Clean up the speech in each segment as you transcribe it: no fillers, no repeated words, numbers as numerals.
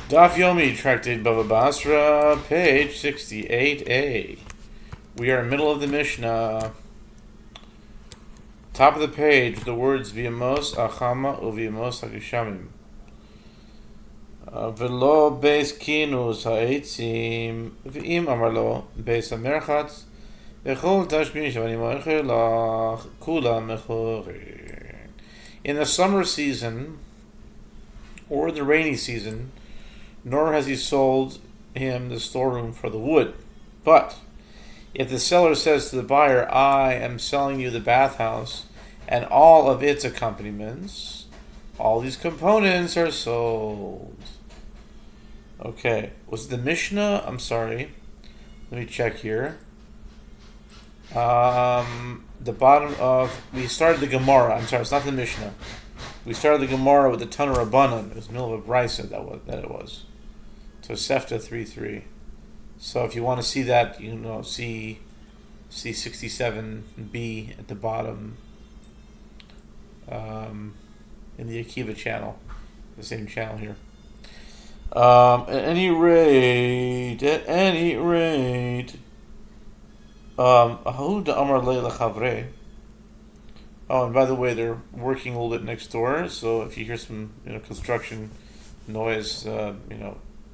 Daf Yomi, Tractate Bava Batra, page 68a. We are in the middle of the Mishnah. Top of the page, the words V'yamos Achama u'V'yamos Hagishamim. V'lo beis kinus ha'etzim v'im amarlo beis ha'merchatz v'chol tashmish v'ani moicher lach kula mechorin. In the summer season or the rainy season, nor has he sold him the storeroom for the wood. But if the seller says to the buyer, I am selling you the bathhouse and all of its accompaniments, all these components are sold. Okay, was it the Mishnah? I'm sorry. Let me check here. The bottom of, we started the Gemara. I'm sorry, it's not the Mishnah. We started the Gemara with the Tana Rabbanan. It was the middle of a Brisa that it was. So Sefta 3.3. So if you want to see that, see 67b at the bottom in the Akiva channel, the same channel here. At any rate, Ahuda Amar Leila Chavre. Oh, and by the way, they're working a little bit next door, so if you hear some construction noise,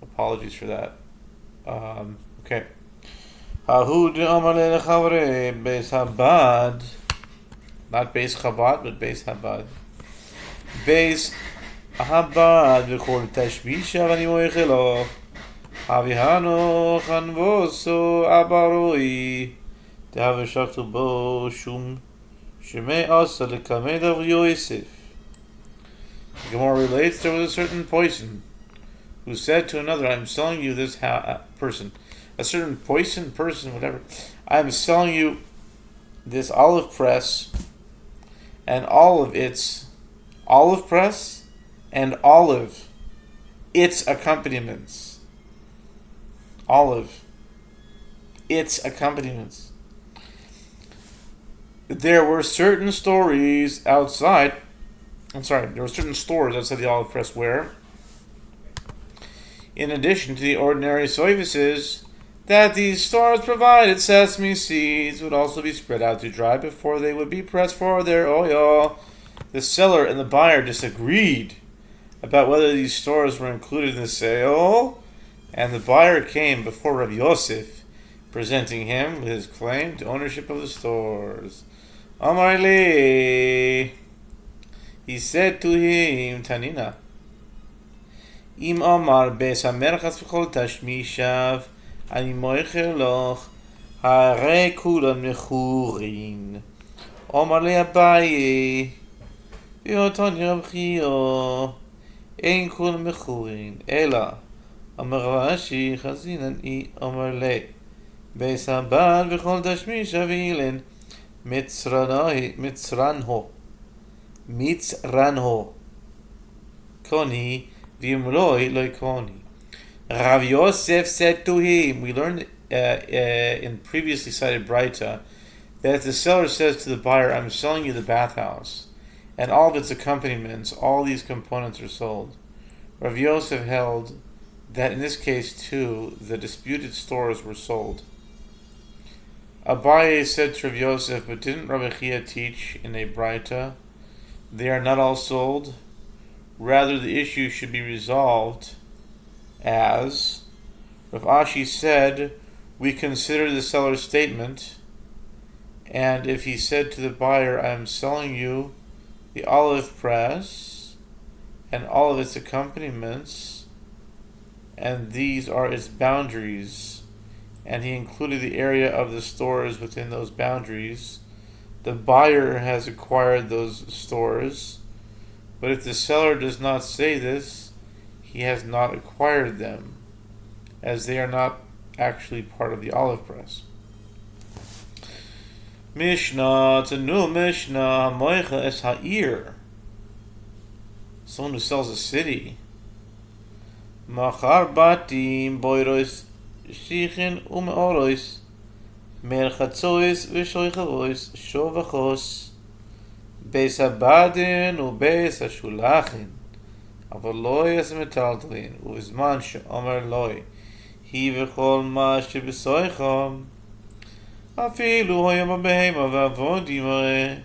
apologies for that. Okay. Ahuda Amar Leila Chavre Beis Habad, not Beis Chabad, but Beis Habad. Beis Habad v'chol tashmisha v'ani moichelo Havihano chanvoso abaroi Dehav shachtu bo shum shemei asa lekamed of Yosef. The Gemara relates, there was a certain person who said to another, I'm selling you this person. A certain person, whatever. I'm selling you this olive press and all of its olive press and olive its accompaniments. Olive its accompaniments. There were certain stores outside the olive press where, in addition to the ordinary services that these stores provided, sesame seeds would also be spread out to dry before they would be pressed for their oil. The seller and the buyer disagreed about whether these stores were included in the sale, and the buyer came before Rabbi Yosef, presenting him with his claim to ownership of the stores. Amar le, he said to him, Tanina, Im Amar beis hamerchatz v'chol tashmishav ani moicher loch harei kulan mechurin. Amar le Abaye, v'yoton Rabchio, ein kulan mechurin, ela Amar Rashi chazinan I Amar le beis habad v'chol tashmishav v'ilin Mitzranho Koni V'imloi Loi Koni. Rav Yosef said to him, we learned in previously cited Braita that if the seller says to the buyer, I'm selling you the bathhouse and all of its accompaniments, all these components are sold. Rav Yosef held that in this case too, the disputed stores were sold. Abaye said to Rav Yosef, but didn't Rabbi Chia teach in a Braita, they are not all sold? Rather, the issue should be resolved as Rav Ashi said, we consider the seller's statement, and if he said to the buyer, I am selling you the olive press and all of its accompaniments, and these are its boundaries, and he included the area of the stores within those boundaries, the buyer has acquired those stores. But if the seller does not say this, he has not acquired them, as they are not actually part of the olive press. Mishnah, it's a new Mishnah, Moicha es ha'ir, someone who sells a city. Machar batim boiros Shichin umeorois merchatzois v'shoichavois shovachos beis habadin ubeis hashulachin אבל לא יעשה מטלטלין, ובזמן שאומר לוי, היא וכל מה שבסויכם, אפילו היה בבהמה ועבוד ימראה,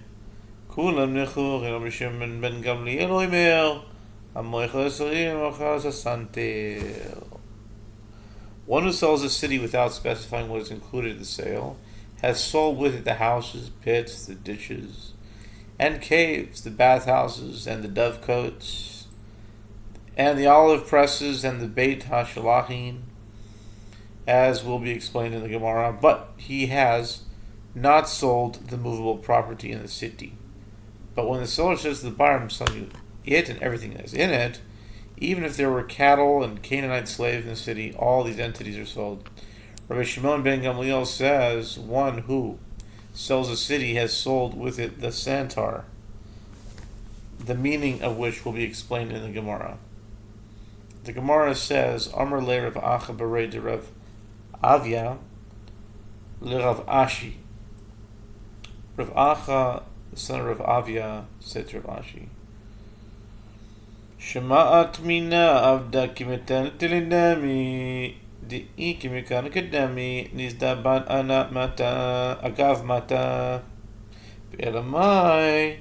כולם נכורים, רבי שמעון בן גמליאל אומר, המויכל השרים המחר הסנטר. One who sells a city without specifying what is included in the sale has sold with it the houses, pits, the ditches, and caves, the bathhouses, and the dovecotes, and the olive presses, and the Beit HaShalachim, as will be explained in the Gemara, but he has not sold the movable property in the city. But when the seller says to the buyer, I'm selling you it and everything that is in it, even if there were cattle and Canaanite slaves in the city, all these entities are sold. Rabbi Shimon ben Gamliel says, one who sells a city has sold with it the santar, the meaning of which will be explained in the Gemara. The Gemara says, Amar le Rav Acha Barei de Rav Avia le Rav Ashi. Rav Acha, the son of Rav Avia, said to Rav Ashi, Shema'at mina avda kimetan tilindami di'i kimikan kadami nizda ban ana mata agav mata be'elamai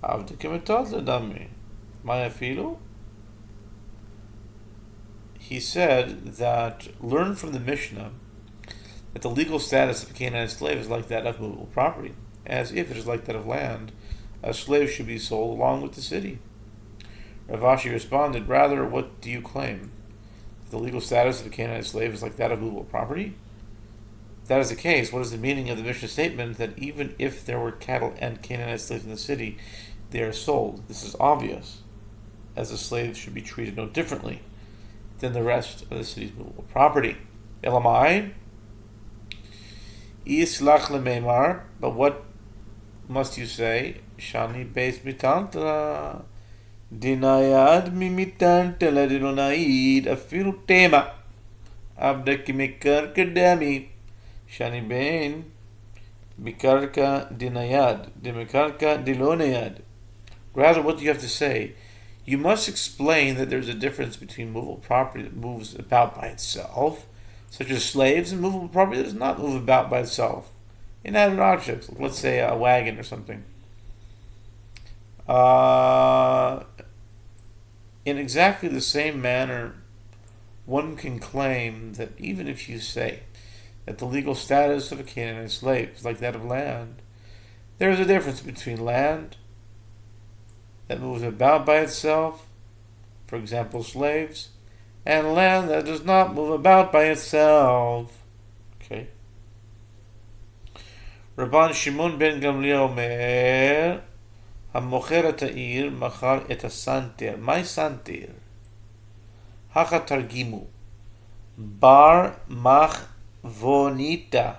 avda kimetan tilindami maya filu. He said that, learn from the Mishnah that the legal status of a Canaanite slave is like that of movable property, as if it is like that of land. A slave should be sold along with the city. Rav Ashi responded, rather, what do you claim? The legal status of a Canaanite slave is like that of movable property? If that is the case, what is the meaning of the Mishnah statement that even if there were cattle and Canaanite slaves in the city, they are sold? This is obvious, as the slaves should be treated no differently than the rest of the city's movable property. Elamai, Islach lemeimar, but what must you say? Shani beis mitantra. Dinayad mimitan teladinonaid afilu tema abda kimikar kadami shani ben mikarka dinayad dimikarka dilonayad. Rather, what do you have to say? You must explain that there's a difference between movable property that moves about by itself, such as slaves, and movable property that does not move about by itself, inanimate objects, let's say a wagon or something. In exactly the same manner, one can claim that even if you say that the legal status of a Canaanite slave is like that of land, there is a difference between land that moves about by itself, for example slaves, and land that does not move about by itself. Okay. Rabban Shimon ben Gamliel Omer, המוכר את העיר מכר את הסנטר. מהי סנטר? הכה תרגימו. בר מחבוניתא.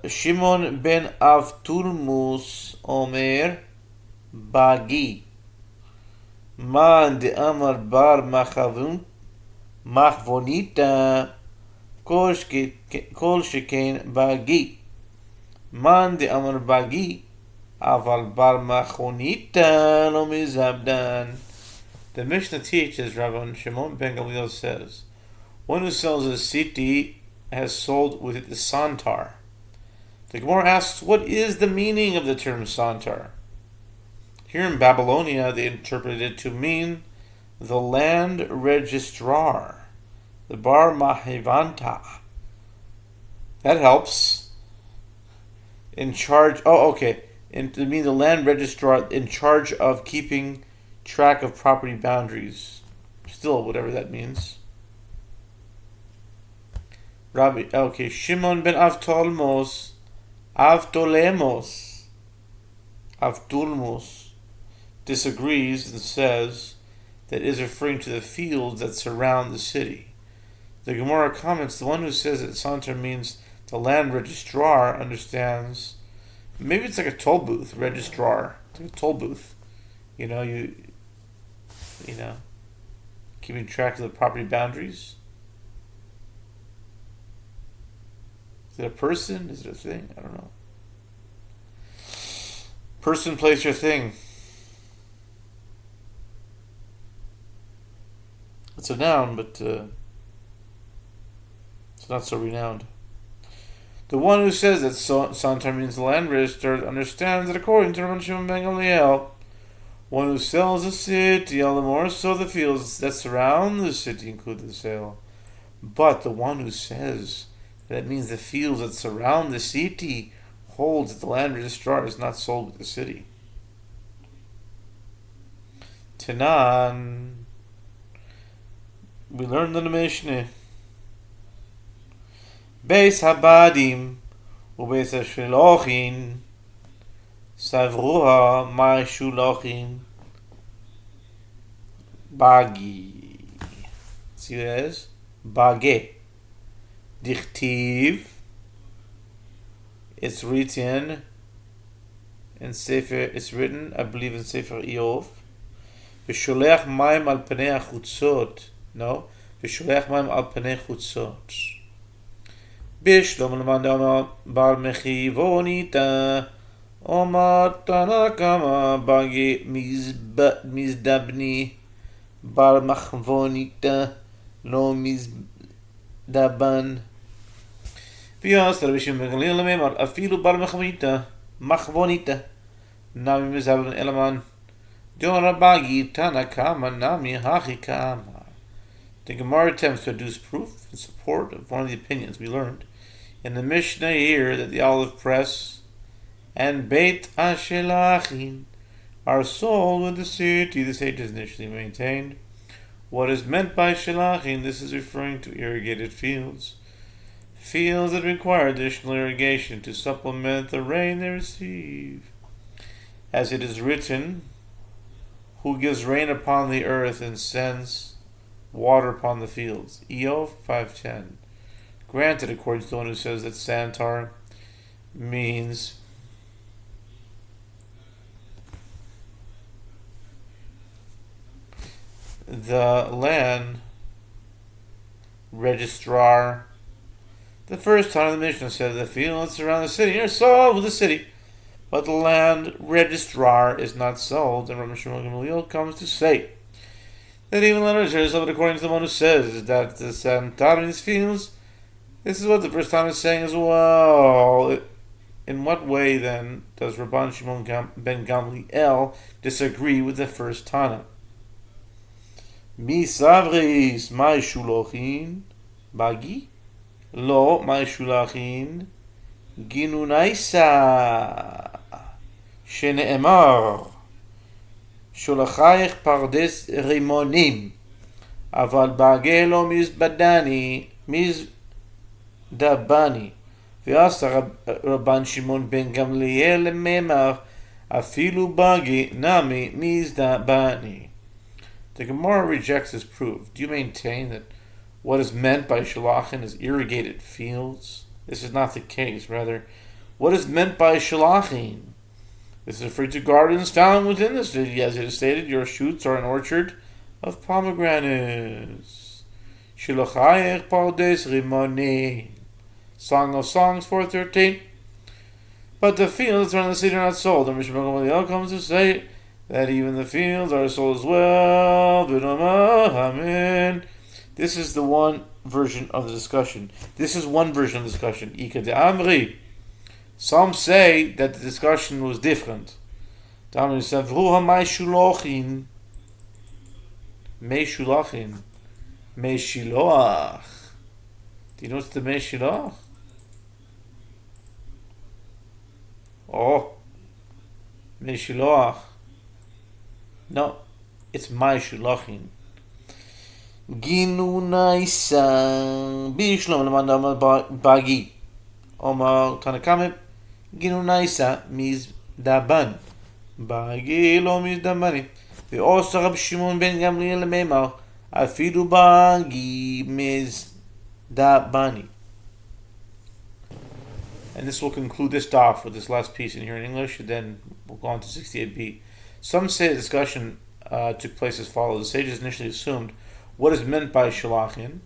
שמעון בן אבטולמוס אומר בגי. מאן דאמר בר מחבוניתא כל שכן בגי. מאן דאמר בגי Aval bar machonita lo mizabdan. The Mishnah teaches, Rabban Shimon ben Gamliel says, one who sells a city has sold with it the santar. The Gemara asks, what is the meaning of the term santar? Here in Babylonia, they interpreted it to mean the land registrar, the bar mahivanta. That helps. In charge, and to mean the land registrar in charge of keeping track of property boundaries. Still, whatever that means. Shimon ben Avtolmos disagrees and says that it is referring to the fields that surround the city. The Gemara comments, the one who says that Santar means the land registrar understands. Maybe it's like a toll booth, registrar. It's like a toll booth. You know, keeping track of the property boundaries. Is it a person? Is it a thing? I don't know. Person, place, or thing. It's a noun, but it's not so renowned. The one who says that Santar means the land register understands that according to Rabban Shimon ben Gamliel, one who sells a city, all the more so the fields that surround the city include the sale. But the one who says that means the fields that surround the city holds that the land registrar is not sold with the city. Tanan, we learned in the Mishnah, Beis Habadim ubeis Hashilochin Savruha Mai Shulochin Bagi. See what it is? Bage. Dichtiv. It's written in Sofer. It's written, I believe, in Sofer Eov. V'sholech mayim al panei chutzot. No. V'sholech mayim al panei chutzot. Bishlom l'mandama bar mechivonita. Omar tanakama bagi mizdabni bar machvonita lo mizdaban. V'yas Rabbi Shimon ben Gamliel lememar afilu bar machvonita nami mizdaban elaman Dora bagi tanakama nami hachikama. The Gemara attempts to adduce proof in support of one of the opinions we learned in the Mishnah here that the olive press and Beit Ashelachin are sold with the city. The sages initially maintained. What is meant by Shelachin? This is referring to irrigated fields. Fields that require additional irrigation to supplement the rain they receive. As it is written, who gives rain upon the earth and sends water upon the fields. Eov 5:10. Granted, according to the one who says that Santar means the land registrar. The first time the Mishnah said the fields around the city are sold with the city, but the land registrar is not sold, and Rabbi Shimon ben Gamliel comes to say that even land registrar is sold according to the one who says that the Santar means fields. This is what the first time is saying as well. In what way then does Rabban Shimon ben Gamliel disagree with the first Tana? Mi savris mai shulochin bagi lo mai shulachin ginunaisa shene'emar shulachayich pardes rimonim aval bagi lo mizbadani mizdabani v'asa Rabban Shimon ben Gamliel memar afilu bagi nami mizdabani. The Gemara rejects this proof. Do you maintain that what is meant by Shalachin is irrigated fields? This is not the case. Rather, what is meant by Shalachin? This is referred to gardens found within the city. As it is stated, your shoots are an orchard of pomegranates. Shilachayech pardes rimoni. Song of Songs 4:13. But the fields around the city are not sold. And Mishmach Gamaliel comes to say that even the fields are sold as well. This is the one version of the discussion. This is one version of the discussion. Ika de Amri. Some say that the discussion was different. Tamri said, Vruha mai shulochin. Mei shulochin. Mei shiloach. Do you know what's the mei shiloach? Oh. Mei shiloach. No, it's my shulachin. Ginu naisa bishlom lemandam bagi. Omar tanakame ginu naisa miz daban. Bagi lo miz damani. Ve'osa Rab Shimon ben Gamliel memar afidu bagi miz dabani. And this will conclude this daf with this last piece in here in English, and then we'll go on to 68b. Some say the discussion took place as follows. The sages initially assumed what is meant by Shalachin.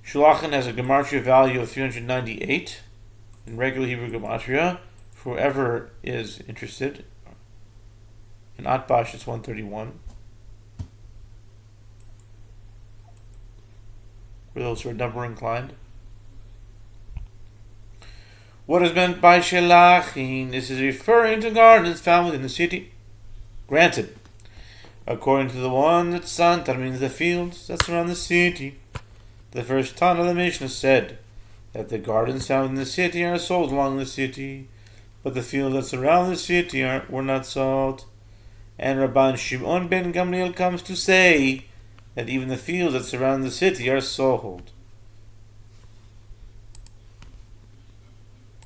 Shalachin has a gematria value of 398 in regular Hebrew gematria. For whoever is interested, in Atbash it's 131. for those who are number inclined. What is meant by shelachim? This is referring to gardens found within the city. Granted, according to the one that santar means the fields that surround the city. The first Tana of the Mishnah said that the gardens found in the city are sold along the city, but the fields that surround the city were not sold. And Rabban Shimon ben Gamliel comes to say that even the fields that surround the city are sold.